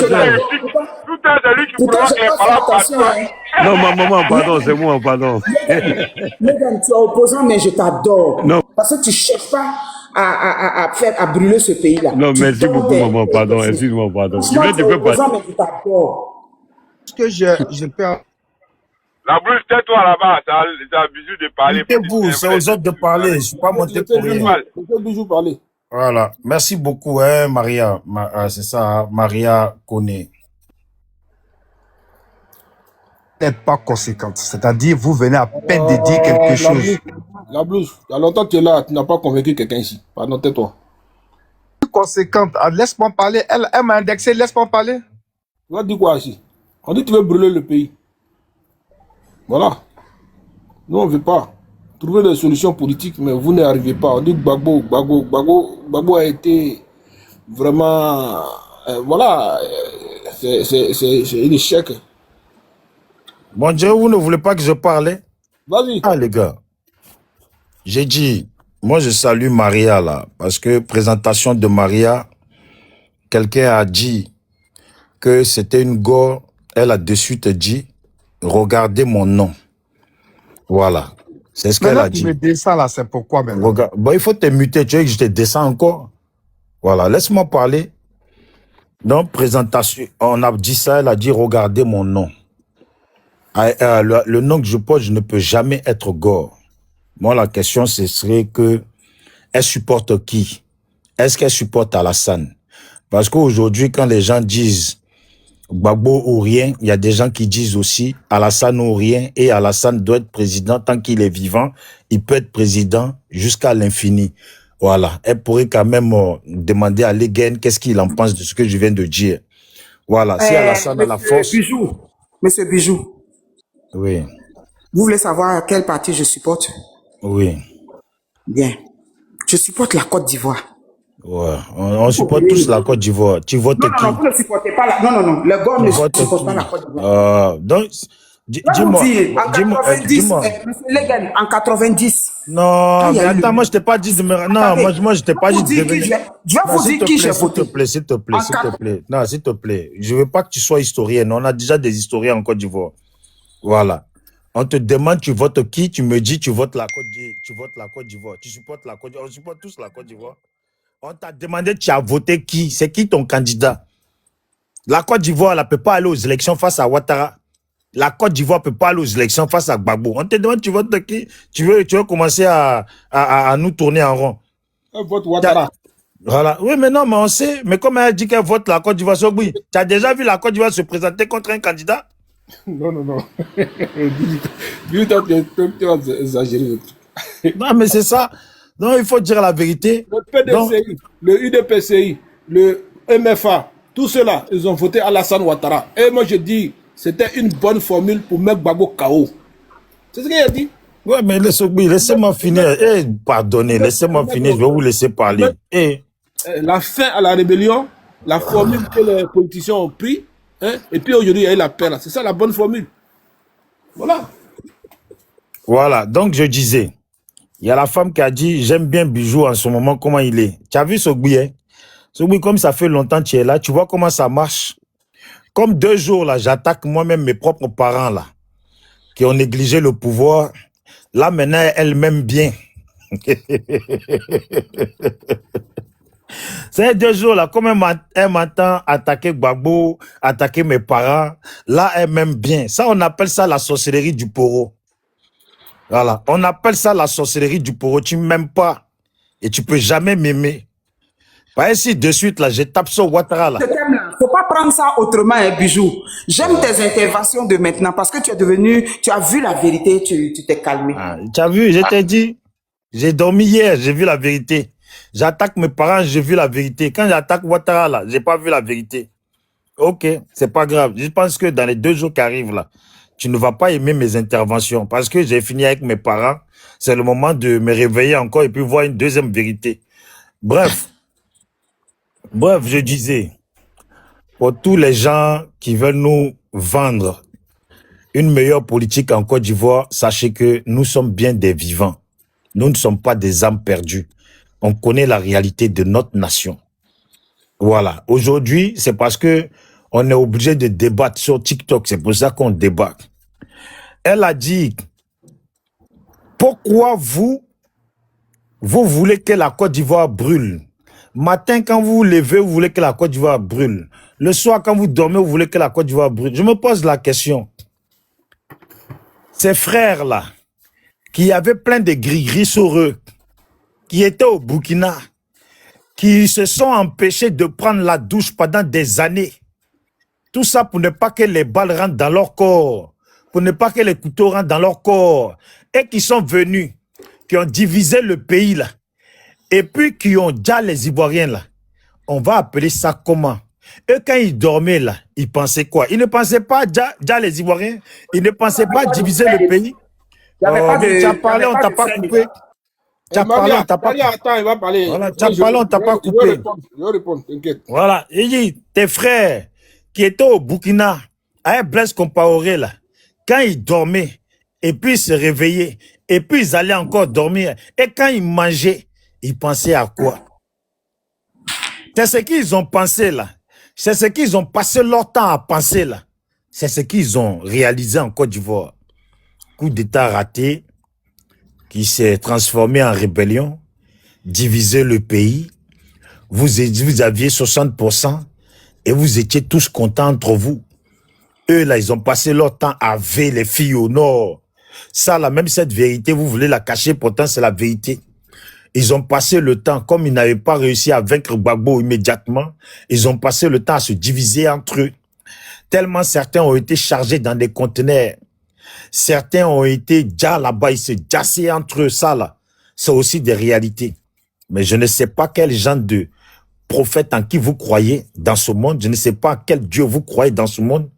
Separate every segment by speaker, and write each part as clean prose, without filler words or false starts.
Speaker 1: pardon.
Speaker 2: Tout est celui qui
Speaker 3: Pourtant,
Speaker 2: prend
Speaker 3: j'ai
Speaker 2: et
Speaker 3: pas fait
Speaker 2: parle
Speaker 3: attention.
Speaker 2: partout.
Speaker 3: Hein.
Speaker 1: Non, ma maman, pardon, c'est moi, pardon.
Speaker 3: Mesdames, tu es opposant, mais je t'adore.
Speaker 1: Non,
Speaker 3: Parce que tu ne cherches pas à brûler ce pays-là.
Speaker 1: non,
Speaker 3: Tu
Speaker 1: merci
Speaker 3: donnes
Speaker 1: beaucoup, maman, pardon, excuse-moi, pardon. Je
Speaker 3: Franchement,
Speaker 1: vais
Speaker 3: tu
Speaker 1: te
Speaker 3: es
Speaker 1: faire passer.
Speaker 3: opposant, mais je t'adore.
Speaker 4: Est-ce que je peux...
Speaker 2: La bouche, tais-toi là-bas, c'est un bisou de parler.
Speaker 4: Mettez-vous, c'est aux autres de parler. Je ne suis pas monté pour rien.
Speaker 3: Toujours parler.
Speaker 4: Voilà. Merci beaucoup, hein, Maria. C'est ça, hein, Maria Koné. N'est pas conséquente. C'est-à-dire, vous venez à peine de dire quelque chose.
Speaker 5: La blouse, il y a longtemps que tu es là, tu n'as pas convaincu quelqu'un ici. Pardon, tais-toi.
Speaker 4: Conséquente. Ah, laisse-moi parler. Elle m'a indexé, laisse-moi parler.
Speaker 5: Tu vas dire quoi ici? On dit que tu veux brûler le pays. Voilà. Nous, on ne veut pas trouver des solutions politiques, mais vous n'y arrivez pas. On dit que Gbagbo a été vraiment... voilà, c'est un échec.
Speaker 4: Bon Dieu, vous ne voulez pas que je parle?
Speaker 5: Vas-y.
Speaker 4: Ah, les gars. J'ai dit, moi, je salue Maria, là, parce que présentation de Maria, quelqu'un a dit que c'était une gore. Elle a de suite dit, regardez mon nom. Voilà. C'est ce qu'elle a dit.
Speaker 6: Tu me descends là, c'est pourquoi maintenant?
Speaker 4: Regarde. Bon, il faut te muter, tu veux que je te descends encore? Voilà, laisse-moi parler. Donc, présentation, on a dit ça, elle a dit, regardez mon nom. Le nom que je porte, je ne peux jamais être gore. Moi, la question, ce serait que, elle supporte qui? Est-ce qu'elle supporte Alassane? Parce qu'aujourd'hui, quand les gens disent Gbagbo ou rien, il y a des gens qui disent aussi Alassane ou rien, et Alassane doit être président tant qu'il est vivant. Il peut être président jusqu'à l'infini. Voilà. Elle pourrait quand même demander à Legen qu'est-ce qu'il en pense de ce que je viens de dire. Voilà. Si Alassane a la force.
Speaker 3: Monsieur Bijou.
Speaker 4: Oui.
Speaker 3: Vous voulez savoir quel parti je supporte?
Speaker 4: Oui.
Speaker 3: Bien. Je supporte la Côte d'Ivoire.
Speaker 4: Ouais. On supporte tous la Côte d'Ivoire. Tu votes qui?
Speaker 3: Non, vous ne supportez pas la... Non. Les gars ne supportent pas la Côte d'Ivoire.
Speaker 4: Donc,
Speaker 3: dis-moi. En 90, monsieur Legen, en 90.
Speaker 4: Non, mais attends, moi je t'ai pas dit de me... Non, moi je t'ai pas dit de devenir...
Speaker 3: Je vais vous dire qui j'ai voté.
Speaker 4: S'il te plaît. Non, s'il te plaît. Je veux pas que tu sois historienne. On a déjà des historiens en Côte d'Ivoire. Voilà. On te demande tu votes qui, tu me dis tu votes la Côte d'Ivoire. Tu supportes la Côte d'Ivoire. On supporte tous la Côte d'Ivoire. On t'a demandé tu as voté qui? C'est qui ton candidat? La Côte d'Ivoire, elle ne peut pas aller aux élections face à Ouattara. La Côte d'Ivoire ne peut pas aller aux élections face à Gbagbo. On te demande tu votes qui? Tu veux commencer à nous tourner en rond.
Speaker 5: Elle vote Ouattara.
Speaker 4: Voilà. Oui, mais non, mais on sait. Mais comme elle dit qu'elle vote la Côte d'Ivoire, tu as déjà vu la Côte d'Ivoire se présenter contre un candidat?
Speaker 5: Non. Tu vas exagérer.
Speaker 4: Non, mais c'est ça. Non, il faut dire la vérité.
Speaker 5: Le PDCI, le UDPCI, le MFA, tout cela, ils ont voté Alassane Ouattara. Et moi, je dis, c'était une bonne formule pour mettre Gbagbo KO. C'est ce qu'il a dit.
Speaker 4: Ouais, mais laissez-moi finir. Pardonnez, laissez-moi finir. Je vais vous laisser parler.
Speaker 5: La fin à la rébellion, la formule que les politiciens ont pris, hein, et puis aujourd'hui, il y a eu la paix. C'est ça la bonne formule. Voilà.
Speaker 4: Voilà, donc je disais, il y a la femme qui a dit, j'aime bien Bijou en ce moment, comment il est. Tu as vu Sogui, hein? Sogui, comme ça fait longtemps que tu es là, tu vois comment ça marche. Comme 2 jours, là, j'attaque moi-même mes propres parents, là, qui ont négligé le pouvoir. Là, maintenant, elle m'aime bien. C'est 2 jours, là, comme elle m'entend attaquer Gbagbo, attaquer mes parents, là, elle m'aime bien. Ça, on appelle ça la sorcellerie du poro. Voilà, on appelle ça la sorcellerie du poro. Tu ne m'aimes pas et tu peux jamais m'aimer. Pas ici, de suite, là, je tape sur Ouattara, là.
Speaker 3: Faut pas prendre ça autrement, hein, Bijou. J'aime tes interventions de maintenant parce que tu as vu la vérité, tu t'es calmé.
Speaker 4: Tu as vu, je t'ai dit, j'ai dormi hier, j'ai vu la vérité. J'attaque mes parents, j'ai vu la vérité. Quand j'attaque Ouattara, là, j'ai pas vu la vérité. Ok, c'est pas grave. Je pense que dans les 2 jours qui arrivent, là, tu ne vas pas aimer mes interventions parce que j'ai fini avec mes parents. C'est le moment de me réveiller encore et puis voir une deuxième vérité. Bref, je disais, pour tous les gens qui veulent nous vendre une meilleure politique en Côte d'Ivoire, sachez que nous sommes bien des vivants. Nous ne sommes pas des âmes perdues. On connaît la réalité de notre nation. Voilà. Aujourd'hui, c'est parce que On est obligé de débattre sur TikTok. C'est pour ça qu'on débat. Elle a dit, pourquoi vous voulez que la Côte d'Ivoire brûle? Matin, quand vous vous levez, vous voulez que la Côte d'Ivoire brûle. Le soir, quand vous dormez, vous voulez que la Côte d'Ivoire brûle. Je me pose la question. Ces frères-là, qui avaient plein de gris-gris sur eux, qui étaient au Burkina, qui se sont empêchés de prendre la douche pendant des années. Tout ça pour ne pas que les balles rentrent dans leur corps, pour ne pas que les couteaux rentrent dans leur corps, et qui sont venus, qui ont divisé le pays là, et puis qui ont déjà les Ivoiriens là. On va appeler ça comment? Et quand ils dormaient là, ils pensaient quoi? Ils ne pensaient pas déjà les Ivoiriens, ils ne pensaient pas diviser le pays. Tu as parlé, on t'a pas coupé. Tu as parlé, on t'a pas coupé.
Speaker 5: Attends, il va parler.
Speaker 4: Voilà, tu as parlé, on t'a pas coupé.
Speaker 5: Je vais répondre, t'inquiète.
Speaker 4: Voilà, il dit, tes frères qui étaient au Burkina, avec Blaise Compaoré là, quand ils dormaient, et puis ils se réveillaient, et puis ils allaient encore dormir, et quand ils mangeaient, ils pensaient à quoi? C'est ce qu'ils ont pensé là. C'est ce qu'ils ont passé leur temps à penser là. C'est ce qu'ils ont réalisé en Côte d'Ivoire. Coup d'État raté, qui s'est transformé en rébellion, divisé le pays. Vous aviez 60% et vous étiez tous contents entre vous. Eux là, ils ont passé leur temps à veiller les filles au nord. Ça là, même cette vérité, vous voulez la cacher, pourtant c'est la vérité. Ils ont passé le temps, comme ils n'avaient pas réussi à vaincre Gbagbo immédiatement, ils ont passé le temps à se diviser entre eux. Tellement certains ont été chargés dans des conteneurs. Certains ont été déjà là-bas, ils se jassaient entre eux, ça là. C'est aussi des réalités. Mais je ne sais pas quel genre de prophète en qui vous croyez dans ce monde. Je ne sais pas quel Dieu vous croyez dans ce monde.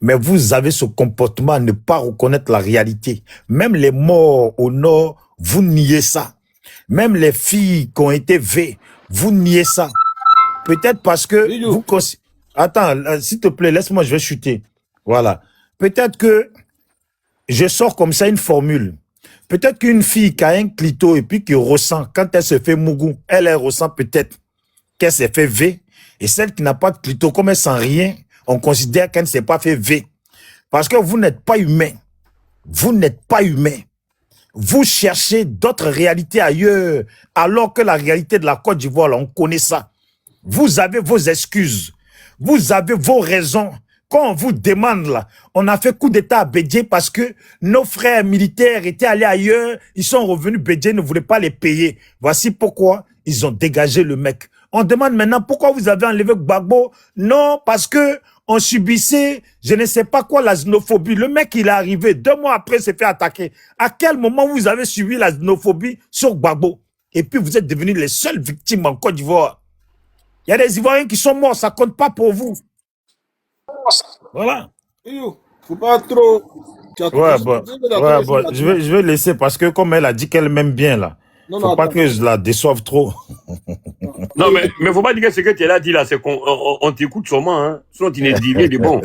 Speaker 4: Mais vous avez ce comportement à ne pas reconnaître la réalité. Même les morts au nord, vous niez ça. Même les filles qui ont été vées, vous niez ça. Peut-être parce que vous... Attends, s'il te plaît, laisse-moi, je vais chuter. Voilà. Peut-être que je sors comme ça une formule. Peut-être qu'une fille qui a un clito et puis qui ressent, quand elle se fait mougou, elle ressent peut-être qu'elle s'est fait V. Et celle qui n'a pas de clito, comme elle sent rien, on considère qu'elle ne s'est pas fait V. Parce que vous n'êtes pas humain. Vous n'êtes pas humain. Vous cherchez d'autres réalités ailleurs, alors que la réalité de la Côte d'Ivoire, on connaît ça. Vous avez vos excuses. Vous avez vos raisons. Quand on vous demande là, on a fait coup d'État à Bédié parce que nos frères militaires étaient allés ailleurs, ils sont revenus, Bédié ne voulait pas les payer. Voici pourquoi ils ont dégagé le mec. On demande maintenant pourquoi vous avez enlevé Gbagbo. Non, parce que on subissait, je ne sais pas quoi, la xénophobie. Le mec, il est arrivé, 2 mois après, il s'est fait attaquer. À quel moment vous avez subi la xénophobie sur Gbagbo? Et puis vous êtes devenus les seules victimes en Côte d'Ivoire. Il y a des Ivoiriens qui sont morts, ça compte pas pour vous. Voilà.
Speaker 5: Faut pas trop...
Speaker 4: Ouais, bon, je vais laisser parce que comme elle a dit qu'elle m'aime bien là, faut pas que je la déçoive trop.
Speaker 1: Non, mais faut pas dire que ce que tu as dit là, c'est qu'on on t'écoute sûrement, hein. Sinon tu ne dis rien de bon.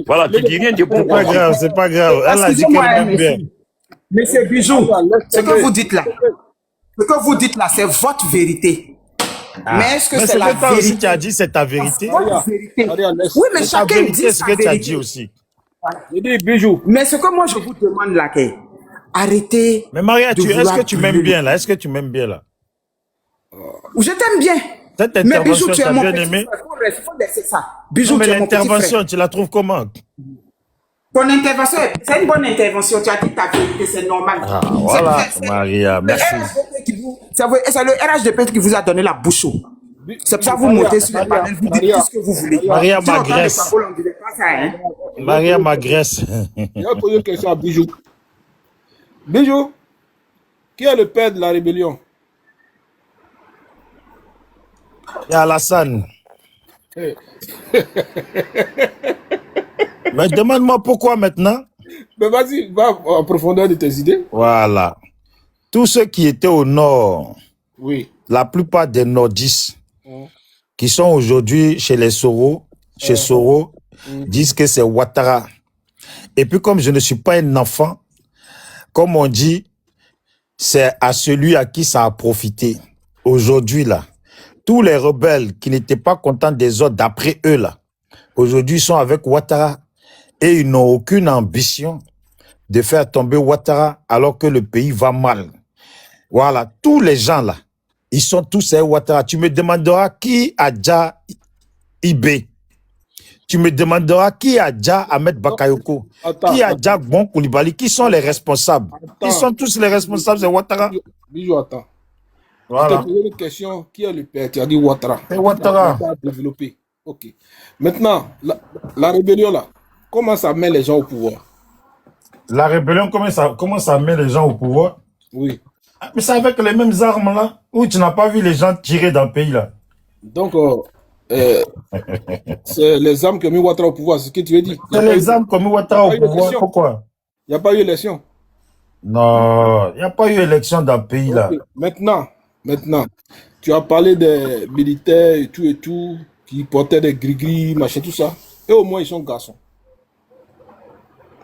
Speaker 1: Voilà, tu dis rien de bon.
Speaker 4: C'est pas grave, c'est pas grave. Elle a dit qu'elle m'aime bien.
Speaker 3: Monsieur Bijou, ce que vous dites là, c'est votre vérité. Mais est-ce que c'est la
Speaker 4: toi
Speaker 3: vérité?
Speaker 4: aussi tu as dit c'est ta vérité.
Speaker 3: Oui, mais chacun dit
Speaker 4: ce que tu as dit aussi.
Speaker 3: Mais ce que moi je vous demande là, arrêtez.
Speaker 4: Mais Maria, est-ce que tu m'aimes bien là? Est-ce que tu m'aimes bien là?
Speaker 3: Je t'aime bien.
Speaker 4: Cette
Speaker 3: Mais Bijou,
Speaker 4: intervention,
Speaker 3: tu
Speaker 4: tu as
Speaker 3: es mon
Speaker 4: bien
Speaker 3: petit
Speaker 4: aimé?
Speaker 3: frère. Il faut laisser ça. Bijou,
Speaker 4: Non, mais
Speaker 3: tu es mon petit
Speaker 4: l'intervention,
Speaker 3: frère.
Speaker 4: tu la trouves comment?
Speaker 3: Ton intervention, c'est une bonne intervention. Tu as dit ta vérité, c'est normal.
Speaker 4: Ah, voilà, Maria, merci.
Speaker 3: C'est le RHDP qui vous a donné la bouche. C'est pour ça que vous montez sur le panel, vous dites tout ce que vous voulez.
Speaker 4: Maria m'agresse. Maria m'agresse.
Speaker 5: Je vais poser une question à Bijou. Bijou, qui est le père de la rébellion?
Speaker 4: Et Alassane. Mais demande-moi pourquoi maintenant.
Speaker 5: Mais vas-y, va en profondeur de tes idées.
Speaker 4: Voilà. Tous ceux qui étaient au nord,
Speaker 5: Oui.
Speaker 4: la plupart des nordistes, qui sont aujourd'hui chez les Soro, disent que c'est Ouattara. Et puis comme je ne suis pas un enfant, comme on dit, c'est à celui à qui ça a profité. Aujourd'hui là, tous les rebelles qui n'étaient pas contents des autres d'après eux là, Aujourd'hui, ils sont avec Ouattara et ils n'ont aucune ambition de faire tomber Ouattara alors que le pays va mal. Voilà, tous les gens là, ils sont tous à Ouattara. Tu me demanderas qui a déjà IB. Tu me demanderas qui a déjà Ahmed Bakayoko, qui a déjà Bon Koulibaly, qui sont les responsables. Ils sont tous les responsables de Ouattara.
Speaker 5: Bijou, attends.
Speaker 4: Voilà.
Speaker 5: Je t'ai posé une question, qui est le père? Tu as dit Ouattara.
Speaker 4: C'est Ouattara.
Speaker 5: Développé. Ok. Maintenant, la rébellion là, comment ça met les gens au pouvoir?
Speaker 4: La rébellion, comment ça met les gens au pouvoir?
Speaker 5: Oui.
Speaker 4: Mais c'est avec les mêmes armes là, où tu n'as pas vu les gens tirer dans le pays là.
Speaker 5: Donc, c'est les armes qui ont mis Ouattara au pouvoir, c'est ce que tu veux dire?
Speaker 4: C'est les armes qui ont mis Ouattara au pouvoir. Pourquoi?
Speaker 5: Il n'y a pas eu élection.
Speaker 4: Non, il n'y a pas eu élection dans le pays là.
Speaker 5: Maintenant, tu as parlé des militaires et tout, qui portaient des gris-gris, machin, tout ça. Et au moins, ils sont garçons.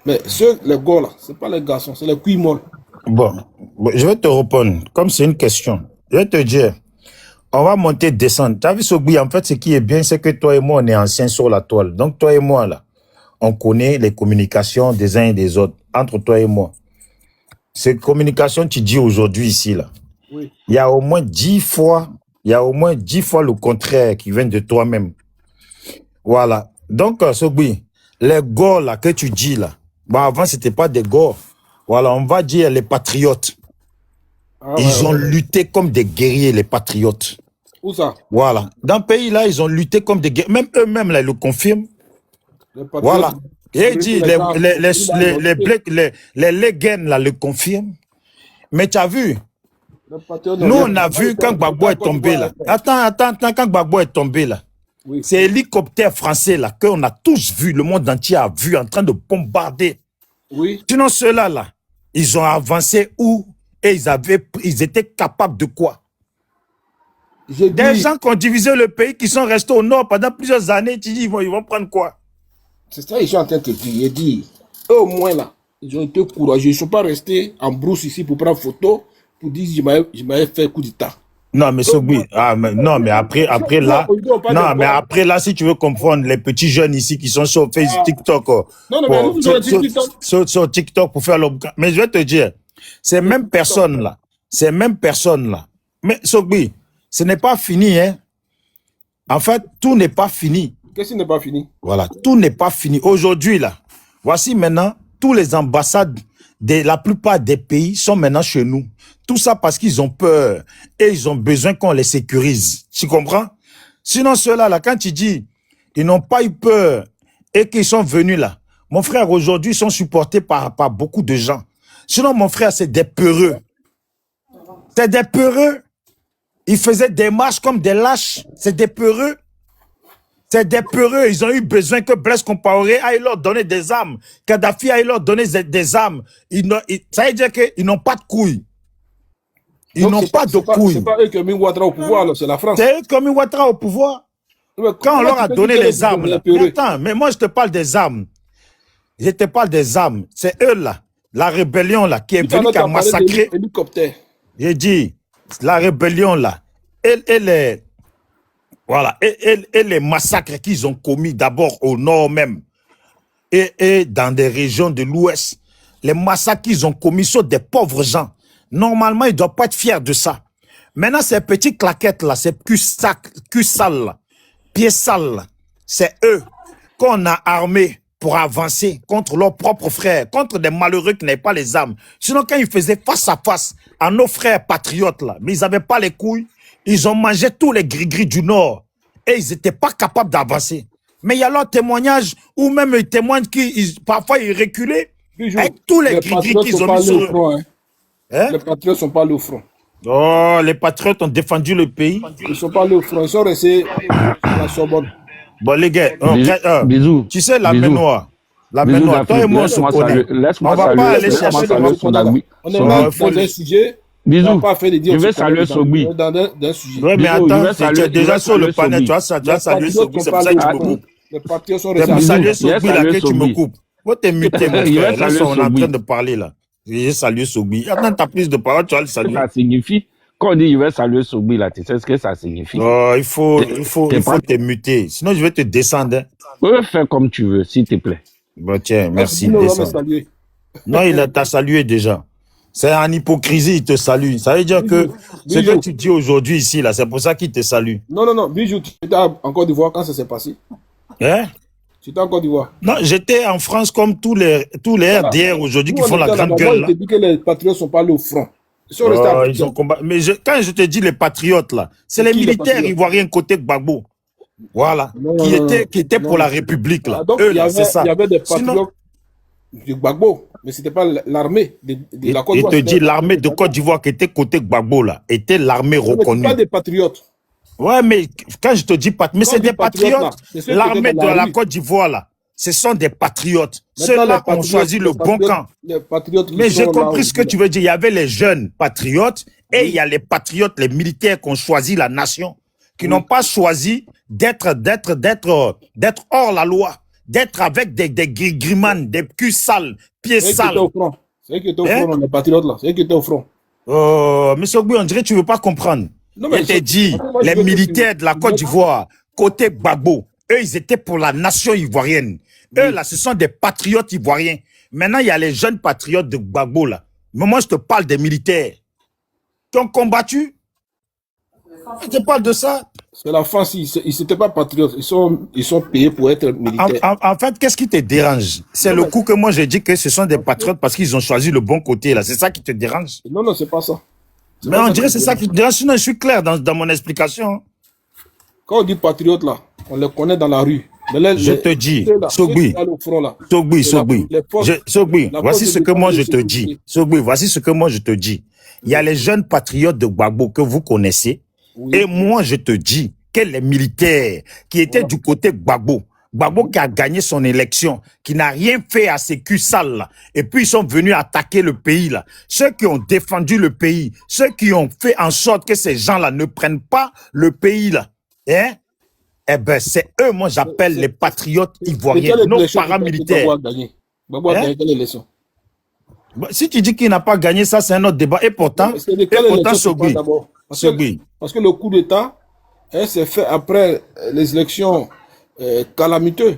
Speaker 5: Mais ceux, les gars là, c'est pas les garçons, c'est les couilles molles.
Speaker 4: Bon, je vais te répondre. Comme c'est une question, je vais te dire, on va monter, descendre. Tu as vu Sogui, en fait, ce qui est bien, c'est que toi et moi, on est anciens sur la toile. Donc, toi et moi, là, on connaît les communications des uns et des autres, entre toi et moi. Ces communications, tu dis aujourd'hui ici, là.
Speaker 5: Oui.
Speaker 4: Il y a au moins 10 fois le contraire qui vient de toi-même. Voilà. Donc, Sogui, les gars, là, que tu dis, là, bon, avant, c'était pas des gars. Voilà, on va dire les patriotes. Ils ont lutté comme des guerriers, les patriotes.
Speaker 5: Où ça?
Speaker 4: Voilà. Dans le pays, là, ils ont lutté comme des guerriers. Même eux-mêmes, là, ils le confirment. Voilà. Et dit, les Léguen, là, le confirment. Mais tu as vu, nous, on a vu quand Gbagbo est tombé, là. Attends, quand Gbagbo est tombé, là.
Speaker 5: Oui.
Speaker 4: C'est hélicoptère français, là, qu'on a tous vu, le monde entier a vu, en train de bombarder.
Speaker 5: Oui.
Speaker 4: Sinon, ceux-là, là, ils ont avancé où? Et ils étaient capables de quoi? Des gens qui ont divisé le pays, qui sont restés au nord pendant plusieurs années, tu dis, ils vont prendre quoi?
Speaker 5: C'est ça que je suis en train de te dire. J'ai dit, eux au moins là, ils ont été courageux. Ils ne sont pas restés en brousse ici pour prendre photo, pour dire, je m'avais fait coup d'état.
Speaker 4: Non, mais Sogui, mais après là, non, mais après là, si tu veux comprendre, les petits jeunes ici qui sont sur Facebook, TikTok, sur TikTok pour faire leur... Mais je vais te dire, ces mêmes personnes là, mais Sogui, ce n'est pas fini, hein. En fait, tout n'est pas fini.
Speaker 5: Qu'est-ce qui n'est pas fini?
Speaker 4: Voilà, tout n'est pas fini. Aujourd'hui là, voici maintenant, tous les ambassades de la plupart des pays sont maintenant chez nous. Tout ça parce qu'ils ont peur et ils ont besoin qu'on les sécurise. Tu comprends? Sinon, ceux-là, là, quand tu dis ils n'ont pas eu peur et qu'ils sont venus là, mon frère, aujourd'hui, ils sont supportés par beaucoup de gens. Sinon, mon frère, c'est des peureux. C'est des peureux. Ils faisaient des marches comme des lâches. C'est des peureux. C'est des peureux. Ils ont eu besoin que Blaise Compaoré aille leur donner des armes. Kadhafi aille leur donner des armes. Ça veut dire qu'ils n'ont pas de couilles. Ils n'ont pas de couilles.
Speaker 5: C'est pas eux qui ont mis Ouattara au pouvoir, c'est la France.
Speaker 4: C'est eux qui ont mis Ouattara au pouvoir. Quand on leur a donné les armes, là. Attends, mais moi je te parle des armes. Je te parle des armes. C'est eux là, la rébellion là, qui est venue, qui a massacré. J'ai dit, la rébellion là, voilà, et les massacres qu'ils ont commis d'abord au nord même, et dans des régions de l'ouest, les massacres qu'ils ont commis sur des pauvres gens. Normalement, ils ne doivent pas être fiers de ça. Maintenant, ces petites claquettes là, ces cul sales là, pieds sales là, c'est eux qu'on a armés pour avancer contre leurs propres frères, contre des malheureux qui n'avaient pas les armes. Sinon, quand ils faisaient face à face à nos frères patriotes là, mais ils n'avaient pas les couilles, ils ont mangé tous les gris-gris du Nord et ils n'étaient pas capables d'avancer. Mais il y a leurs témoignages où même ils témoignent qu'ils parfois ils reculaient avec tous les gris-gris qu'ils ont mis sur eux.
Speaker 5: Les patriotes ne sont pas allés au front.
Speaker 4: Oh, les patriotes ont défendu le pays.
Speaker 5: Ils ne sont pas allés au front, ils sont restés à la Sorbonne.
Speaker 4: Bon, les gars,
Speaker 6: bisous.
Speaker 4: Tu sais, la main noire. La main noire, toi et moi, on se connaît. On va pas aller chercher le
Speaker 5: On est là dans un sujet.
Speaker 6: Bisous.
Speaker 5: On va pas faire des
Speaker 6: Je vais saluer Sogui.
Speaker 5: dans un sujet.
Speaker 4: Oui, mais attends, tu es déjà sur le panel, tu vas saluer Sogui, c'est pour ça que tu me coupes.
Speaker 5: Les patriotes sont
Speaker 4: C'est pour
Speaker 5: restés.
Speaker 4: saluer Sogui là que tu me coupes. Moi, t'es muté, mon
Speaker 6: Il va
Speaker 4: frère. Là,
Speaker 6: saluer
Speaker 4: on est en
Speaker 6: Sogui.
Speaker 4: train de parler là. J'ai salué Sogui. Attends, t'as plus de parole, tu vas le saluer.
Speaker 6: Ça signifie Quand on dit je vais saluer Sogbi, là, tu sais ce que ça signifie?
Speaker 4: Oh, il faut
Speaker 6: T'es pas-
Speaker 4: te muter. Sinon, je vais te descendre. Hein.
Speaker 6: Tu peux faire comme tu veux, s'il te plaît.
Speaker 4: Bon, tiens, merci.
Speaker 5: Sinon, on va me
Speaker 4: Descends.
Speaker 5: saluer.
Speaker 4: Non, t'a salué déjà. C'est en hypocrisie, il te salue. Ça veut dire que ce que tu dis aujourd'hui ici, là, c'est pour ça qu'il te salue.
Speaker 5: Non, Bijou, tu étais en Côte d'Ivoire quand ça s'est passé?
Speaker 4: Hein?
Speaker 5: Tu étais en Côte d'Ivoire?
Speaker 4: Non, j'étais en France comme tous les RDR aujourd'hui qui font la grande gueule.
Speaker 5: Moi, je te dis que les patriotes sont pas allés au front. Ils sont restés à
Speaker 4: Ils ont combattu. Mais quand je te dis les patriotes, là, c'est les militaires ivoiriens côté Gbagbo. Voilà. Qui étaient pour la République, là.
Speaker 5: Donc,
Speaker 4: eux, là, c'est ça.
Speaker 5: Il y avait des patriotes du Gbagbo, mais ce n'était pas l'armée de la Côte d'Ivoire.
Speaker 4: Il te dit l'armée de Côte d'Ivoire qui était côté Gbagbo, là, était l'armée reconnue.
Speaker 5: Mais pas des patriotes.
Speaker 4: Ouais, mais quand je te dis mais c'est des patriotes. L'armée de la Côte d'Ivoire, là, ce sont des patriotes. Ceux-là ont choisi le bon camp. Mais j'ai compris ce que tu veux dire. Il y avait les jeunes patriotes et il y a les patriotes, les militaires qui ont choisi la nation, qui n'ont pas choisi d'être hors la loi, d'être avec des grimans, des culs sales, pieds sales.
Speaker 5: C'est eux qui étaient au front, les patriotes là. C'est eux qui étaient au front.
Speaker 4: Mais Sogbi, on dirait que tu ne veux pas comprendre. Je t'ai dit, les militaires de la Côte d'Ivoire, côté Gbagbo, eux, ils étaient pour la nation ivoirienne. Eux, là, ce sont des patriotes ivoiriens. Maintenant, il y a les jeunes patriotes de Gbagbo, là. Mais moi, je te parle des militaires qui ont combattu. Je te parle de ça.
Speaker 5: C'est la France, ils n'étaient pas patriotes. Ils sont payés pour être militaires.
Speaker 4: En fait, qu'est-ce qui te dérange? C'est le coup que moi, j'ai dit que ce sont des patriotes parce qu'ils ont choisi le bon côté, là. C'est ça qui te dérange?
Speaker 5: Non, c'est pas ça.
Speaker 4: Mais on dirait que c'est ça qui te dérange. Sinon, je suis clair dans mon explication.
Speaker 5: Quand on dit patriote, là, on les connaît dans la rue.
Speaker 4: Je te dis, Sogbi, voici ce que moi je te dis. Sogbi, voici ce que moi je te dis. Il y a les jeunes patriotes de Gbagbo que vous connaissez. Oui. Et moi, je te dis que les militaires qui étaient du côté Gbagbo, Gbagbo qui a gagné son élection, qui n'a rien fait à ces culs sales là, et puis ils sont venus attaquer le pays là. Ceux qui ont défendu le pays, ceux qui ont fait en sorte que ces gens là ne prennent pas le pays là, hein? Eh ben, c'est eux, moi, j'appelle les patriotes ivoiriens, non paramilitaires.
Speaker 5: Gbagbo a gagné quelle élection?
Speaker 4: Si tu dis qu'il n'a pas gagné, ça, c'est un autre débat. Et pourtant, Sogbi.
Speaker 5: Parce que le coup d'État s'est fait après les élections calamiteuses.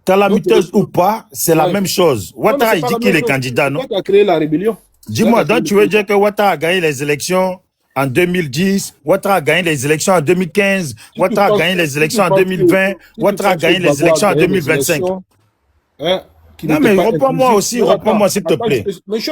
Speaker 4: Calamiteuses ou pas, c'est la même chose. Ouattara, il dit qu'il est candidat, non?
Speaker 5: Qui a créé la rébellion?
Speaker 4: Dis-moi, donc tu veux dire que Ouattara a gagné les élections en 2010, Ouattara a gagné les élections en 2015, Ouattara a gagné les élections en 2020, Ouattara a gagné les élections en 2025. Non, mais réponds-moi aussi, réponds-moi s'il te plaît.
Speaker 5: Mais je suis en